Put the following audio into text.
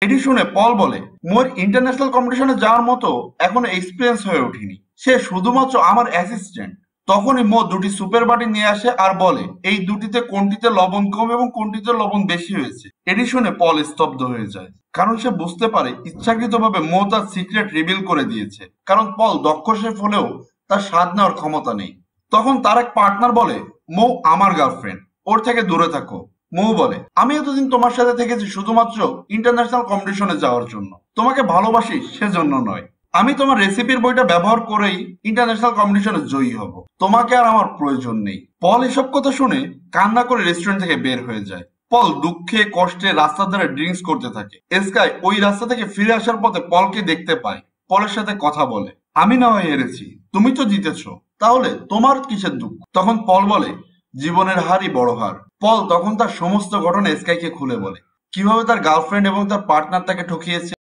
এটি শুনে পল বলে, মোর ইন্টারন্যাশনাল কম্পিটিশনে যাওয়ার মতো এখনো এক্সপিরিয়েন্স হয়ে ওঠেনি, সে শুধুমাত্র আমার অ্যাসিস্ট্যান্ট। তখনই মো দুটি সুপের বাটি নিয়ে আসে আর বলে, এই দুটিতে কোনটিতে লবণ কম এবং কোনটিতে লবণ বেশি হয়েছে। এটি শুনে পল স্তব্ধ হয়ে যায়, কারণ সে বুঝতে পারে ইচ্ছাকৃতভাবে মো তার সিক্রেট রিভিল করে দিয়েছে, কারণ পল দক্ষ শেফ হলেও তার স্বাদ নেওয়ার ক্ষমতা নেই। তখন তার এক পার্টনার বলে, মো আমার গার্লফ্রেন্ড, ওর থেকে দূরে থাকো। মৌ বলে, আমি এতদিন তোমার সাথে থেকেছি শুধুমাত্র ইন্টারন্যাশনাল কম্পিটিশনে যাওয়ার জন্য, তোমাকে ভালোবাসি সেজন্য নয়। আমি তোমার রেসিপির বইটা ব্যবহার করেই ইন্টারন্যাশনাল কম্পিটিশনে জয়ী হব, তোমাকে আর আমার প্রয়োজন নেই। পল এসব কথা শুনে কান্না করে রেস্টুরেন্ট থেকে বের হয়ে যায়। পল দুঃখে কষ্টে রাস্তার ধারে ড্রিঙ্কস করতে থাকে। স্কাই ওই রাস্তা থেকে ফিরে আসার পথে পলকে দেখতে পায়, পলের সাথে কথা বলে। আমি না হয় হেরেছি, তুমি তো জিতেছো, তাহলে তোমার কিসের দুঃখ? তখন পল বলে, জীবনের হারই বড় হার। পল তখন তার সমস্ত ঘটনা স্কাইকে খুলে বলে, কিভাবে তার গার্লফ্রেন্ড এবং তার পার্টনার তাকে ঠকিয়েছে।